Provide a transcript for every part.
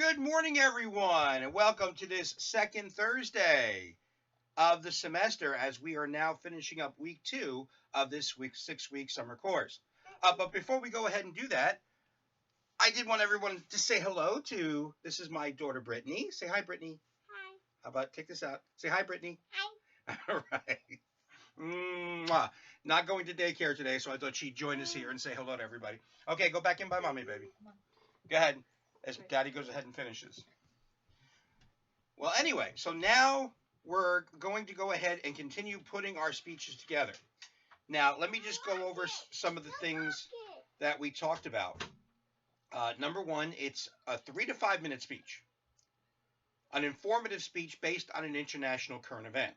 Good morning, everyone, and welcome to this second Thursday of the semester as we are now finishing up week 2 of this week's 6-week summer course. But before we go ahead and do that, I did want everyone to say hello to this is my daughter, Brittany. Say hi, Brittany. Hi. How about take this out? Say hi, Brittany. Hi. All right. Mwah. Not going to daycare today, so I thought she'd join us here and say hello to everybody. Okay, go back in by mommy, baby. Go ahead as Daddy goes ahead and finishes. Well, anyway, so now we're going to go ahead and continue putting our speeches together. Now, let me just go over some of the things that we talked about. Number one, it's a 3 to 5 minute speech, an informative speech based on an international current event.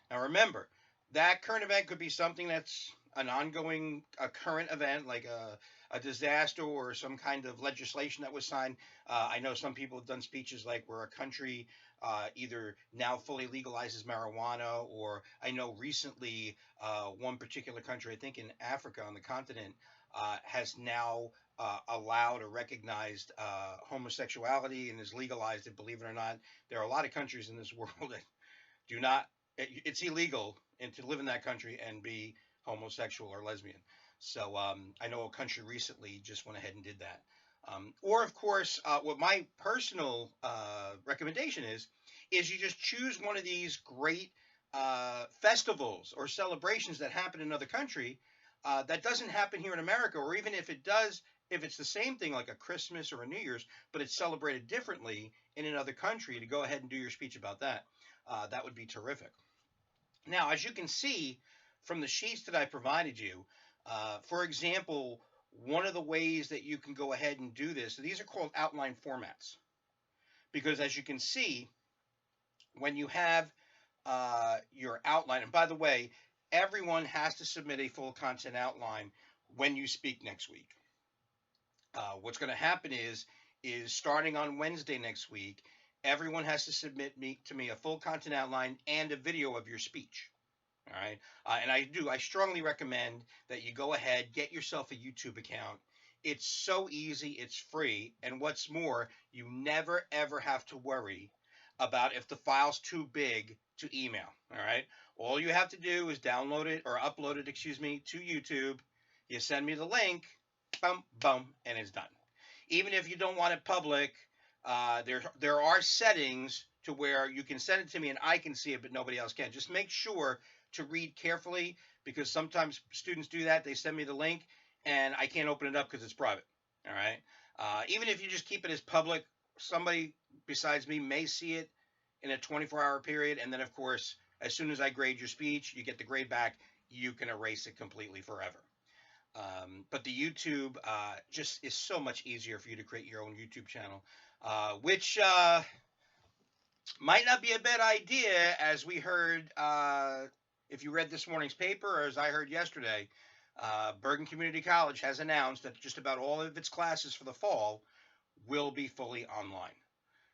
Now, remember, that current event could be something that's an ongoing current event, like a disaster or some kind of legislation that was signed. I know some people have done speeches like where a country either now fully legalizes marijuana, or I know recently one particular country, I think in Africa on the continent, has now allowed or recognized homosexuality and has legalized it. Believe it or not, there are a lot of countries in this world that do not. It's illegal and to live in that country and be homosexual or lesbian. So I know a country recently just went ahead and did that. Or of course, what my personal recommendation is you just choose one of these great festivals or celebrations that happen in another country that doesn't happen here in America, or even if it does, if it's the same thing like a Christmas or a New Year's, but it's celebrated differently in another country, to go ahead and do your speech about that. That would be terrific. Now, as you can see from the sheets that I provided you, for example, one of the ways that you can go ahead and do this, these are called outline formats. Because as you can see, when you have your outline, and by the way, everyone has to submit a full content outline when you speak next week. What's going to happen is starting on Wednesday next week, everyone has to submit to me a full content outline and a video of your speech. All right. And I strongly recommend that you go ahead, get yourself a YouTube account. It's so easy, it's free. And what's more, you never ever have to worry about if the file's too big to email. All right. All you have to do is download it or upload it, to YouTube. You send me the link, boom, boom, and it's done. Even if you don't want it public, there are settings to where you can send it to me and I can see it, but nobody else can. Just make sure to read carefully, because sometimes students do that. They send me the link and I can't open it up because it's private. All right. Even if you just keep it as public, somebody besides me may see it in a 24-hour period. And then, of course, as soon as I grade your speech, you get the grade back. You can erase it completely forever. But the YouTube just is so much easier for you to create your own YouTube channel, which might not be a bad idea, as we heard if you read this morning's paper, or as I heard yesterday, Bergen Community College has announced that just about all of its classes for the fall will be fully online.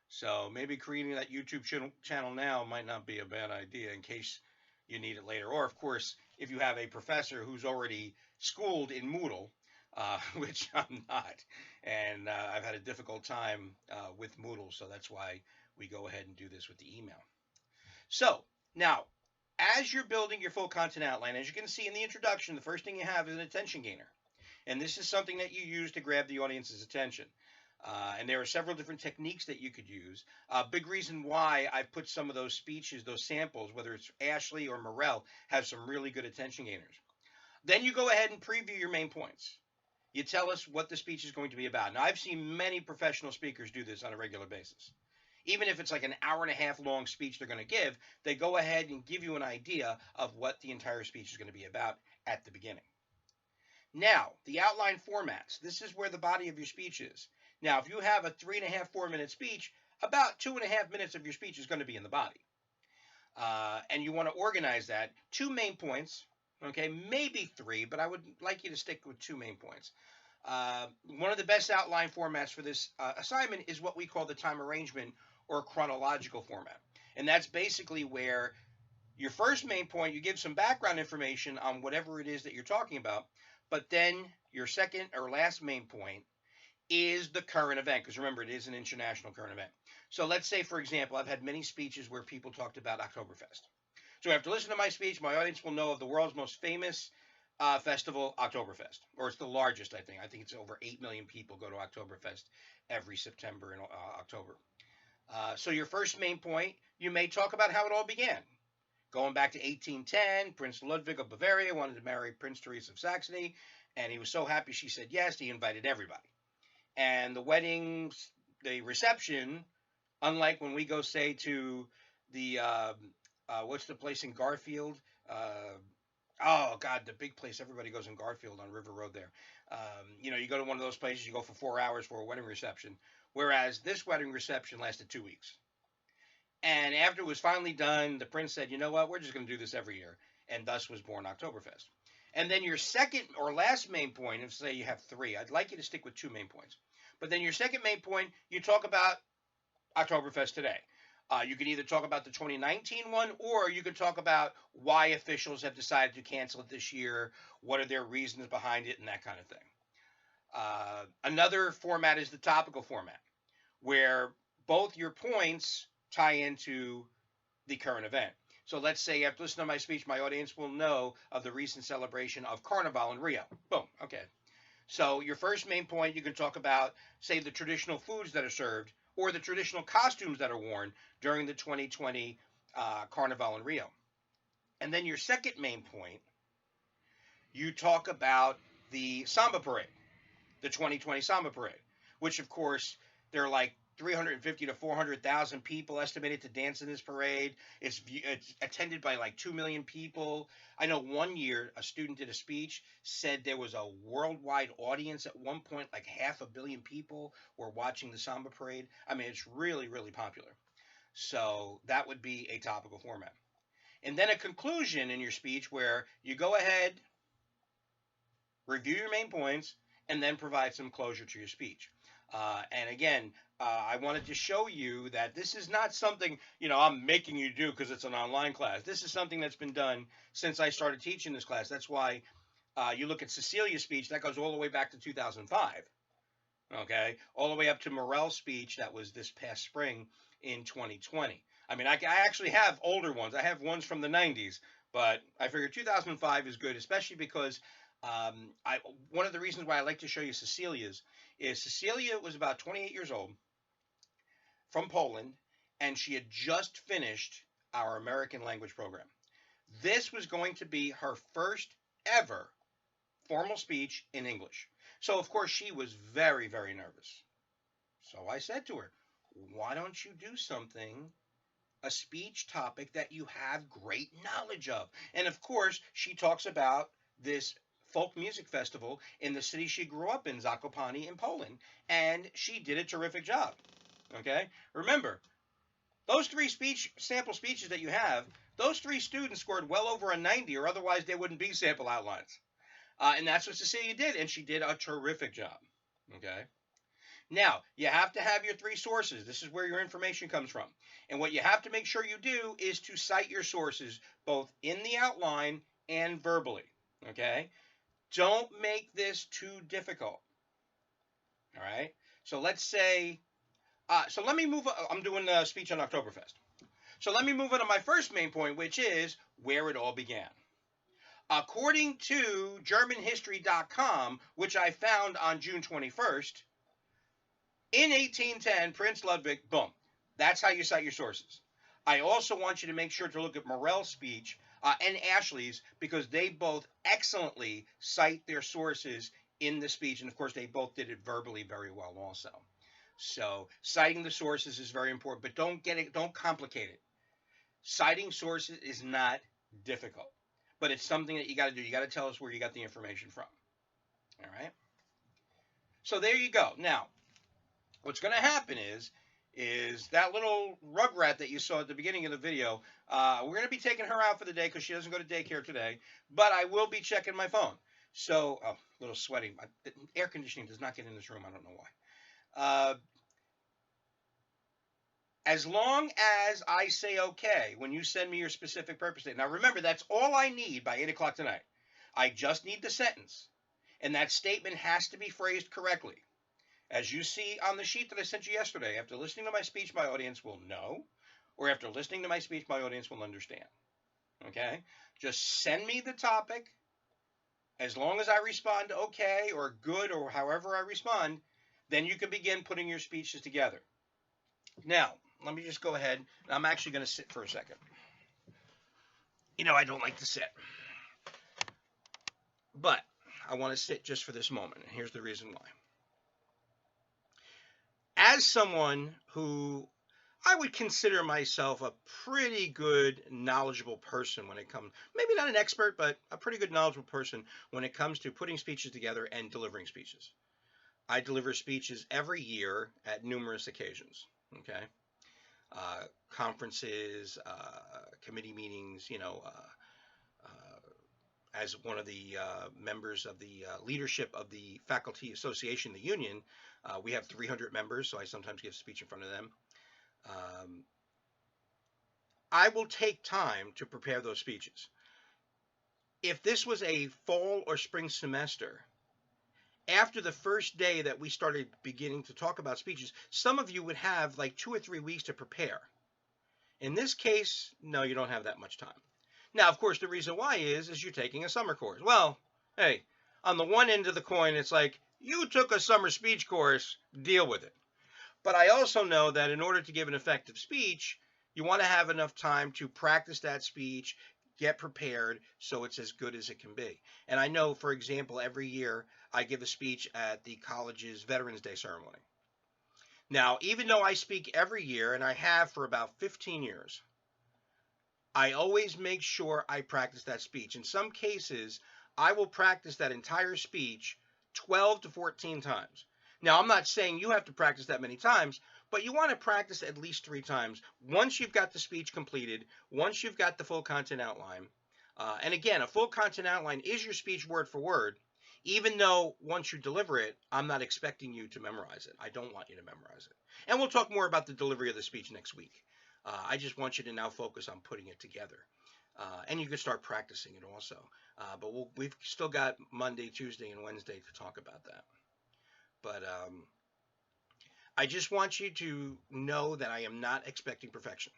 So maybe creating that YouTube channel now might not be a bad idea in case you need it later. Or, of course, if you have a professor who's already schooled in Moodle, which I'm not, and I've had a difficult time with Moodle, so that's why we go ahead and do this with the email. So now, as you're building your full content outline, as you can see in the introduction, the first thing you have is an attention gainer. And this is something that you use to grab the audience's attention. And there are several different techniques that you could use. A big reason why I put some of those speeches, those samples, whether it's Ashley or Morel, have some really good attention gainers. Then you go ahead and preview your main points. You tell us what the speech is going to be about. Now, I've seen many professional speakers do this on a regular basis. Even if it's like an hour and a half long speech they're going to give, they go ahead and give you an idea of what the entire speech is going to be about at the beginning. Now, the outline formats. This is where the body of your speech is. Now, if you have a 3.5, 4-minute speech, about 2.5 minutes of your speech is going to be in the body. And you want to organize that. 2 main points, okay, maybe 3, but I would like you to stick with 2 main points. One of the best outline formats for this assignment is what we call the time arrangement or chronological format. And that's basically where your first main point, you give some background information on whatever it is that you're talking about, but then your second or last main point is the current event, because remember, it is an international current event. So let's say, for example, I've had many speeches where people talked about Oktoberfest. So after listening to my speech, my audience will know of the world's most famous festival, Oktoberfest, or it's the largest. I think. I think it's over 8 million people go to Oktoberfest every September and October. So your first main point, you may talk about how it all began. Going back to 1810, Prince Ludwig of Bavaria wanted to marry Prince Therese of Saxony, and he was so happy she said yes, he invited everybody. And the weddings, the reception, unlike when we go, say, to the what's the place in Garfield? Oh God, the big place everybody goes in Garfield on River Road there. You go to one of those places, you go for 4 hours for a wedding reception. Whereas this wedding reception lasted 2 weeks. And after it was finally done, the prince said, you know what, we're just going to do this every year. And thus was born Oktoberfest. And then your second or last main point, if say you have three, I'd like you to stick with two main points. But then your second main point, you talk about Oktoberfest today. You can either talk about the 2019 one, or you could talk about why officials have decided to cancel it this year, what are their reasons behind it, and that kind of thing. Another format is the topical format, where both your points tie into the current event. So let's say after listening to my speech, my audience will know of the recent celebration of Carnival in Rio. Boom. Okay. So your first main point, you can talk about, say, the traditional foods that are served or the traditional costumes that are worn during the 2020 Carnival in Rio. And then your second main point, you talk about the Samba Parade, the 2020 Samba Parade, which of course there are like 350 to 400,000 people estimated to dance in this parade. It's attended by like 2 million people. I know one year a student did a speech, said there was a worldwide audience at one point, like 500 million people were watching the Samba Parade. I mean, it's really, really popular. So that would be a topical format. And then a conclusion in your speech where you go ahead, review your main points, and then provide some closure to your speech. And again, I wanted to show you that this is not something, I'm making you do because it's an online class. This is something that's been done since I started teaching this class. That's why you look at Cecilia's speech, that goes all the way back to 2005. Okay, all the way up to Morel's speech that was this past spring in 2020. I mean, I actually have older ones. I have ones from the 90s, but I figured 2005 is good, especially because one of the reasons why I like to show you Cecilia's is Cecilia was about 28 years old from Poland, and she had just finished our American language program. This was going to be her first ever formal speech in English. So, of course, she was very, very nervous. So I said to her, why don't you do something, a speech topic that you have great knowledge of? And of course, she talks about this folk music festival in the city she grew up in, Zakopane in Poland, and she did a terrific job. Okay? Remember, those three sample speeches that you have, those three students scored well over a 90, or otherwise they wouldn't be sample outlines. And that's what Cecilia did, and she did a terrific job. Okay? Now, you have to have your three sources. This is where your information comes from. And what you have to make sure you do is to cite your sources both in the outline and verbally. Okay? Don't make this too difficult. All right? So let's say, so let me move, I'm doing a speech on Oktoberfest. So let me move on to my first main point, which is where it all began. According to GermanHistory.com, which I found on June 21st, in 1810, Prince Ludwig, boom. That's how you cite your sources. I also want you to make sure to look at Morel's speech and Ashley's, because they both excellently cite their sources in the speech. And of course, they both did it verbally very well also. So citing the sources is very important, but don't complicate it. Citing sources is not difficult, but it's something that you got to do. You got to tell us where you got the information from. All right. So there you go. Now, what's going to happen is that little rugrat that you saw at the beginning of the video, we're going to be taking her out for the day because she doesn't go to daycare today, but I will be checking my phone. So, a little sweating. Air conditioning does not get in this room. I don't know why. As long as I say okay when you send me your specific purpose statement. Now, remember, that's all I need by 8 o'clock tonight. I just need the sentence. And that statement has to be phrased correctly. As you see on the sheet that I sent you yesterday, after listening to my speech, my audience will know, or after listening to my speech, my audience will understand. Okay? Just send me the topic. As long as I respond okay or good or however I respond, then you can begin putting your speeches together. Now, let me just go ahead. I'm actually going to sit for a second. You know, I don't like to sit, but I want to sit just for this moment, and here's the reason why. As someone who I would consider myself a pretty good, knowledgeable person when it comes, maybe not an expert, but a pretty good, knowledgeable person when it comes to putting speeches together and delivering speeches. I deliver speeches every year at numerous occasions. Okay, conferences, committee meetings. As one of the members of the leadership of the faculty association, the union, we have 300 members, so I sometimes give a speech in front of them. I will take time to prepare those speeches. If this was a fall or spring semester, after the first day that we started beginning to talk about speeches, some of you would have like 2 or 3 weeks to prepare. In this case, no, you don't have that much time. Now, of course, the reason why is you're taking a summer course. Well, hey, on the one end of the coin, it's like, you took a summer speech course, deal with it. But I also know that in order to give an effective speech, you want to have enough time to practice that speech, get prepared so it's as good as it can be. And I know, for example, every year I give a speech at the college's Veterans Day ceremony. Now, even though I speak every year, and I have for about 15 years, I always make sure I practice that speech. In some cases, I will practice that entire speech 12 to 14 times. Now, I'm not saying you have to practice that many times, but you want to practice at least 3 times once you've got the speech completed, once you've got the full content outline. And again, a full content outline is your speech word for word, even though once you deliver it, I'm not expecting you to memorize it. I don't want you to memorize it. And we'll talk more about the delivery of the speech next week. I just want you to now focus on putting it together. And you can start practicing it also. But we've still got Monday, Tuesday, and Wednesday to talk about that. But I just want you to know that I am not expecting perfection.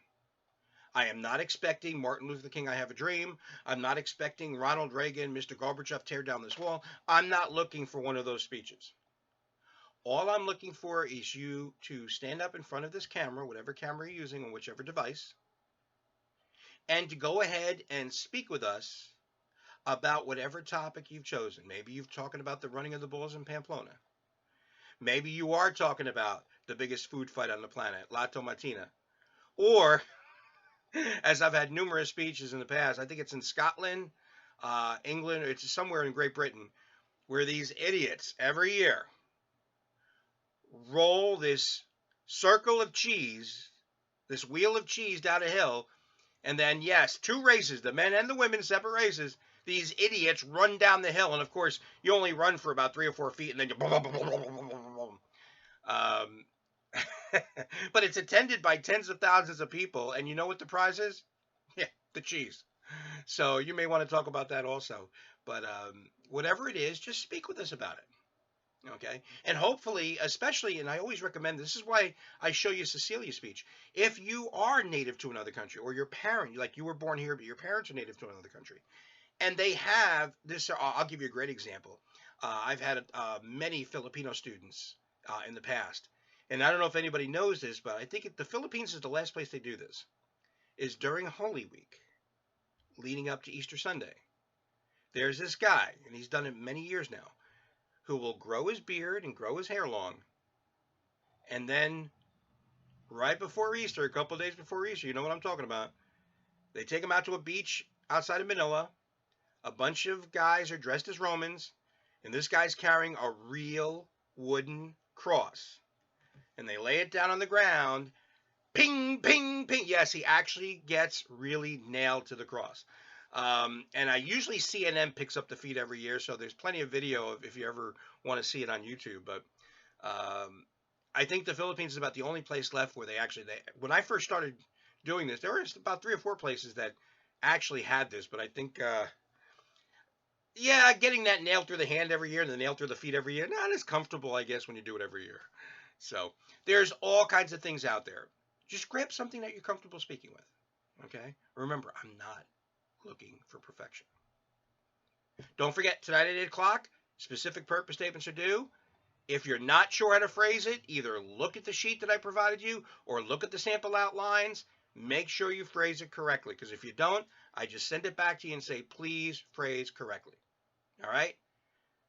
I am not expecting Martin Luther King, I Have a Dream. I'm not expecting Ronald Reagan, Mr. Gorbachev, tear down this wall. I'm not looking for one of those speeches. All I'm looking for is you to stand up in front of this camera, whatever camera you're using on whichever device, and to go ahead and speak with us about whatever topic you've chosen. Maybe you're talking about the running of the bulls in Pamplona. Maybe you are talking about the biggest food fight on the planet, La Tomatina. Or, as I've had numerous speeches in the past, I think it's in Scotland, England, it's somewhere in Great Britain, where these idiots every year roll this circle of cheese, this wheel of cheese down a hill, and then, yes, 2 races, the men and the women, separate races, these idiots run down the hill, and of course, you only run for about 3 or 4 feet, and then you but it's attended by tens of thousands of people, and you know what the prize is? Yeah, the cheese. So you may want to talk about that also. But whatever it is, just speak with us about it. Okay? And hopefully, especially, and I always recommend this is why I show you Cecilia's speech. If you are native to another country, or your parent, like you were born here, but your parents are native to another country, and they have this, I'll give you a great example. I've had many Filipino students in the past. And I don't know if anybody knows this, but I think the Philippines is the last place they do this, is during Holy Week, leading up to Easter Sunday. There's this guy, and he's done it many years now, who will grow his beard and grow his hair long. And then right before Easter, a couple of days before Easter, you know what I'm talking about, they take him out to a beach outside of Manila. A bunch of guys are dressed as Romans, and this guy's carrying a real wooden cross. And they lay it down on the ground, ping, ping, ping. Yes, he actually gets really nailed to the cross. And I usually CNN picks up the feed every year, so there's plenty of video if you ever want to see it on YouTube. But I think the Philippines is about the only place left where when I first started doing this, there were about 3 or 4 places that actually had this, but I think yeah, getting that nail through the hand every year and the nail through the feet every year, not as comfortable, I guess, when you do it every year. So there's all kinds of things out there. Just grab something that you're comfortable speaking with. Okay? Remember, I'm not looking for perfection. Don't forget, tonight at 8 o'clock, specific purpose statements are due. If you're not sure how to phrase it, either look at the sheet that I provided you or look at the sample outlines. Make sure you phrase it correctly, because if you don't, I just send it back to you and say, please phrase correctly. All right?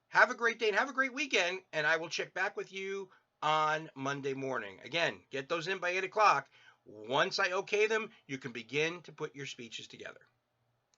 Have a great day and have a great weekend, and I will check back with you on Monday morning. Again, get those in by 8 o'clock. Once I okay them, you can begin to put your speeches together.